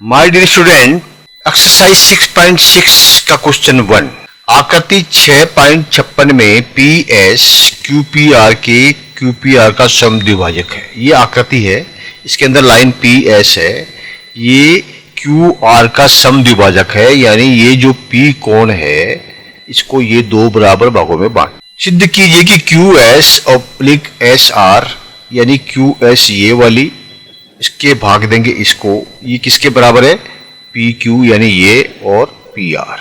My dear student, exercise 6.6 का question 1, आकृति 6.56 में पी एस क्यूपीआर के क्यूपीआर का समद्विभाजक है। ये आकृति है, इसके अंदर लाइन पी एस है, ये क्यू आर का समद्विभाजक है, यानी ये जो पी कोण है इसको ये दो बराबर भागों में बांट। सिद्ध कीजिए कि Q S oblique S are, यानी क्यू एस ये वाली, इसके भाग देंगे इसको, ये किसके बराबर है, पी क्यू यानी ये, और पी आर।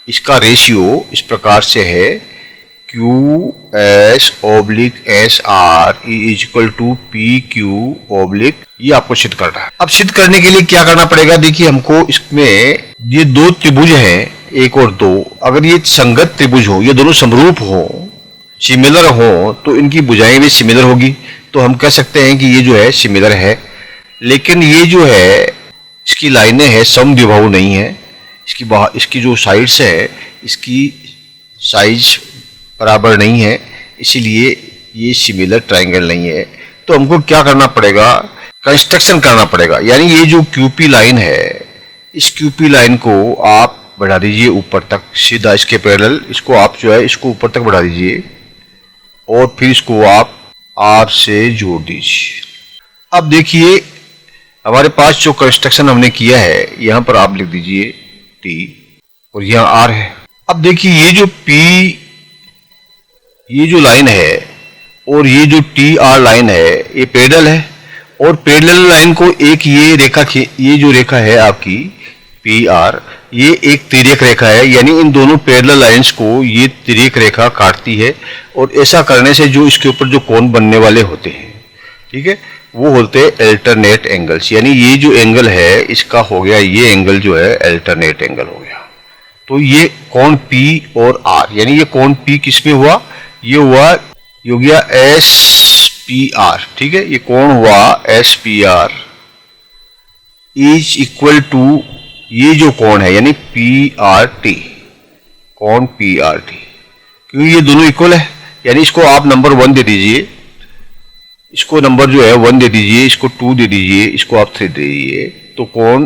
इसका रेशियो इस प्रकार से है Q S oblique S R is equal to P Q oblique, ये आपको सिद्ध करना है। अब सिद्ध करने के लिए क्या करना पड़ेगा, देखिए हमको इसमें ये दो त्रिभुज हैं, एक और दो, अगर ये संगत त्रिभुज हो, ये दोनों समरूप हो, सिमिलर हो, तो इनकी भुजाएं भी सिमिलर होगी, तो हम कह सकते हैं कि ये जो है सिमिलर है। लेकिन ये जो है इसकी लाइनें है समद्विबाहु नहीं है, इसकी जो साइड्स है इसकी साइज बराबर नहीं है, इसीलिए ये सिमिलर ट्रायंगल नहीं है। तो हमको क्या करना पड़ेगा, कंस्ट्रक्शन करना पड़ेगा, यानी ये जो क्यूपी लाइन है, इस क्यूपी लाइन को आप बढ़ा दीजिए ऊपर तक, सीधा इसके पैरेलल, इसको आप जो है इसको ऊपर तक बढ़ा दीजिए और फिर इसको आप आर से जोड़ दीजिए। अब देखिए हमारे पास जो कंस्ट्रक्शन हमने किया है, यहां पर आप लिख दीजिए टी और यहां आर है। अब देखिए ये जो पी, ये जो लाइन है और ये जो टी आर लाइन है, ये पैरेलल है, और पैरेलल लाइन को एक ये रेखा, ये जो रेखा है आपकी पी आर, ये एक तिर्यक रेखा है, यानी इन दोनों पैरेलल लाइंस को ये तिर्यक रेखा काटती है, और ऐसा करने से जो इसके ऊपर जो कोण बनने वाले होते हैं, ठीक है, वो होते हैं अल्टरनेट एंगल्स, यानी ये जो एंगल है इसका हो गया, ये एंगल जो है अल्टरनेट एंगल हो गया। तो ये कोण P और R, यानी ये कोण P किस में हुआ, ये हुआ, ये हो गया एस पी आर, ठीक है, ये कोण हुआ S P R is equal to ये जो कोण है यानी पी आर टी, कोण पी आर टी, क्योंकि ये दोनों इक्वल है, यानी इसको आप नंबर 1 दे दीजिए, इसको नंबर जो है 1 दे दीजिए, इसको 2 दे दीजिए, इसको आप 3 दे दीजिए, तो कोण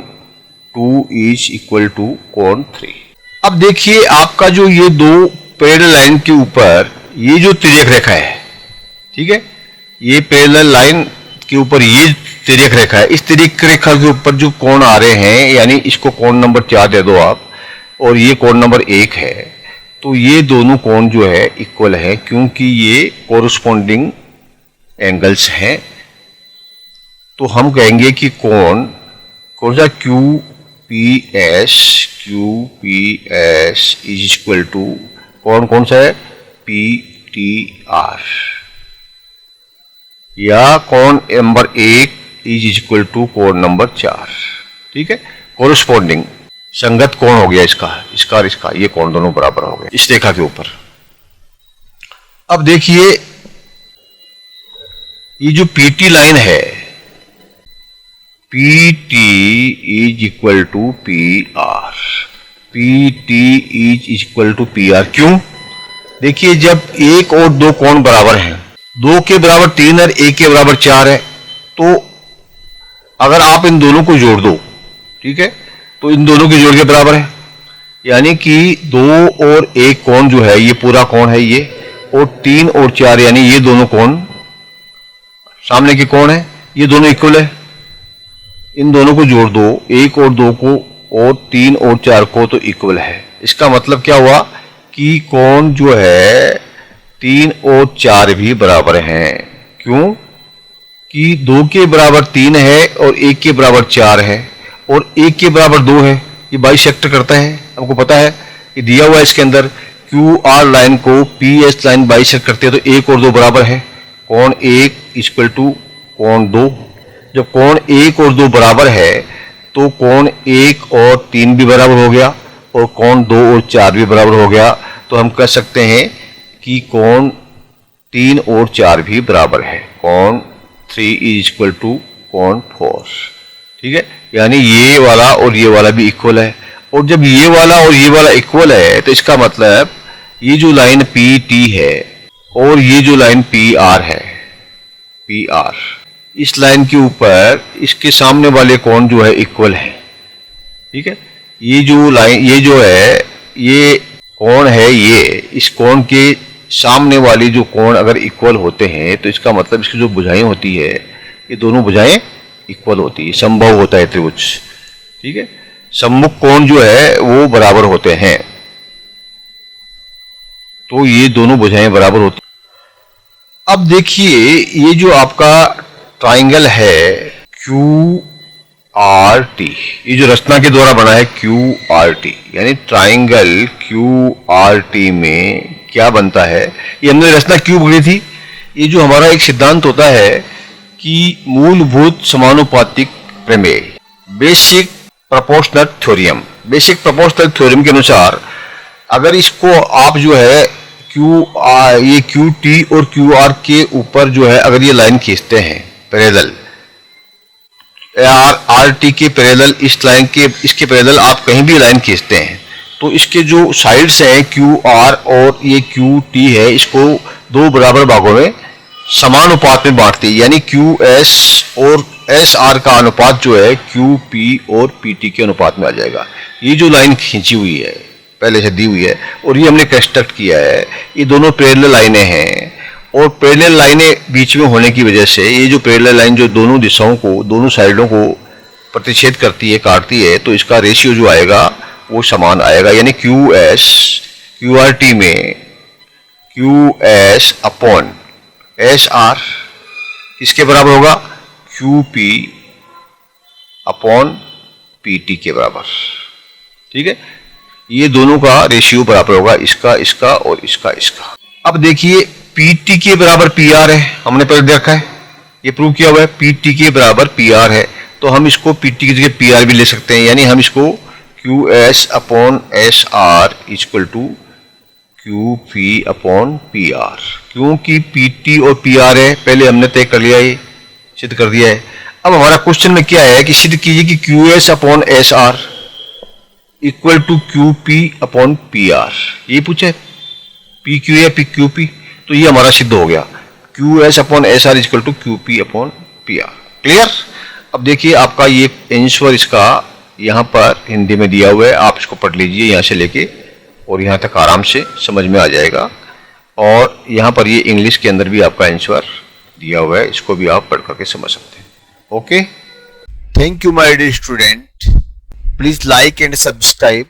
2 इज इक्वल टू कोण 3। अब देखिए आपका जो ये दो पैरेलल लाइन के ऊपर ये जो तिर्यक रेखा है, ठीक है, ये पैरेलल लाइन के ऊपर ये तिर्यक रेखा है, इस तिर्यक रेखा के ऊपर जो कोण आ रहे हैं, यानी इसको कोण नंबर 4 दे दो आप, और ये कोण नंबर 1 है, तो ये दोनों कोण जो है इक्वल है, क्योंकि ये कोरस्पॉन्डिंग एंगल्स हैं। तो हम कहेंगे कि कोण कौन सा, Q P S is equal to कोण कौन सा है, पी टी आर, या कोण नंबर 1 इज इक्वल टू कोण नंबर 4, ठीक है, कोरस्पॉन्डिंग संगत कोण हो गया इसका, इसका और इसका, ये कोण दोनों बराबर हो गए इस रेखा के ऊपर। अब देखिए ये जो पीटी लाइन है, P T is equal to P R, P T is equal to P R, क्यों, देखिए जब 1 और 2 कोण बराबर हैं, 2 के बराबर 3 और 1 के बराबर 4 है, तो अगर आप इन दोनों को जोड़ दो, ठीक है, तो इन दोनों के जोड़ के बराबर है, यानी कि 2 और 1 कोण जो है ये पूरा कोण है ये, और 3 और 4 यानी ये दोनों कोण सामने के कोण है, ये दोनों इक्वल है, इन दोनों को जोड़ दो, 1 और 2 को, और 3 और 4 को, तो इक्वल है। इसका मतलब क्या हुआ कि कोण जो है 3 और 4 भी बराबर हैं, क्यों कि 2 के बराबर 3 है और 1 के बराबर 4 है, और 1 के बराबर 2 है, ये बाइसेक्टर करता है, हमको पता है, ये दिया हुआ है इसके अंदर, क्यू आर लाइन को पी एस लाइन बाइसेक्ट करती है, तो 1 और 2 बराबर है, कोण 1 इक्वल टू कोण 2, जब कोण 1 और 2 बराबर है तो कोण 1 और 3 भी बराबर हो गया, और कोण 2 और 4 भी बराबर हो गया, तो हम कह सकते हैं कि कोण 3 और 4 भी बराबर है, कोण 3 इज इक्वल टू कोण 4, ठीक है, यानी ये वाला और ये वाला भी इक्वल है, और जब ये वाला और ये वाला इक्वल है तो इसका मतलब ये जो लाइन पी टी है और ये जो लाइन पी आर है, पी आर, इस लाइन के ऊपर इसके सामने वाले कोण जो है इक्वल है, ठीक है, ये जो लाइन, ये जो है, ये कोण है, ये इस कोण के सामने वाली जो कोण अगर इक्वल होते हैं तो इसका मतलब इसकी जो भुजाएं होती है ये दोनों भुजाएं इक्वल होती है, संभव होता है त्रिभुज। ठीक है, सम्मुख कोण जो है वो बराबर होते हैं, तो ये दोनों भुजाएं बराबर होती। अब देखिए ये जो आपका ट्राइंगल है QRT, ये जो रचना के द्वारा बना है QRT, यानी ट्राइंगल QRT में क्या बनता है, ये हमने रचना क्यों पढ़ी थी। ये जो हमारा एक सिद्धांत होता है कि मूलभूत समानुपातिक प्रमेय, basic proportional theorem, basic proportional theorem के अनुसार अगर इसको आप जो है ये QT और QR के ऊपर जो है अगर ये लाइन खींचते हैं पैरेलल, RT के पैरेलल, इस लाइन के, इसके पैरेलल आप कहीं भी लाइन खींचते हैं तो इसके जो साइड्स हैं QR और ये QT है, इसको दो बराबर भागों में समानुपात में बांटती है, यानी QS और SR का अनुपात जो है QP और PT के अनुपात में आ जाएगा। ये जो लाइन खींची हुई है पहले से दी हुई है और ये हमने कंस्ट्रक्ट किया है, ये दोनों पैरेलल लाइनें हैं और पैरेलल लाइनें बीच में होने की वजह से ये जो पैरेलल लाइन जो दोनों दिशाओं को, दोनों साइडों को प्रतिच्छेद करती है, काटती है, तो इसका रेशियो जो आएगा वो समान आएगा, यानी QS QRT में QS अपॉन SR किसके बराबर होगा, QP अपॉन PT के बराबर। ठीक है, ये दोनों का रेशियो बराबर होगा, इसका इसका और इसका इसका। अब देखिए PT के बराबर PR है, हमने पहले देखा है, ये प्रूव किया हुआ है, PT के बराबर PR है, तो हम इसको PT की जगह PR भी ले सकते हैं, यानी हम इसको QS upon SR equal to QP upon PR, क्योंकि PT और PR है, पहले हमने तय कर लिया, ये सिद्ध कर दिया है। अब हमारा क्वेश्चन में क्या है कि सिद्ध कीजिए कि QS upon SR equal to QP upon PR, ये पूछा है, PQ या PQP, तो ये हमारा सिद्ध हो गया, QS upon SR equal to QP upon PR। Clear. अब देखिए आपका ये आंसर इसका यहाँ पर हिंदी में दिया हुआ है, आप इसको पढ़ लीजिए यहाँ से लेके और यहाँ तक आराम से समझ में आ जाएगा, और यहाँ पर ये इंग्लिश के अंदर भी आपका आंसर दिया हुआ है, इसको भी आप पढ़ करके समझ सकते हैं। Okay, Thank you, my dear student. Please like and subscribe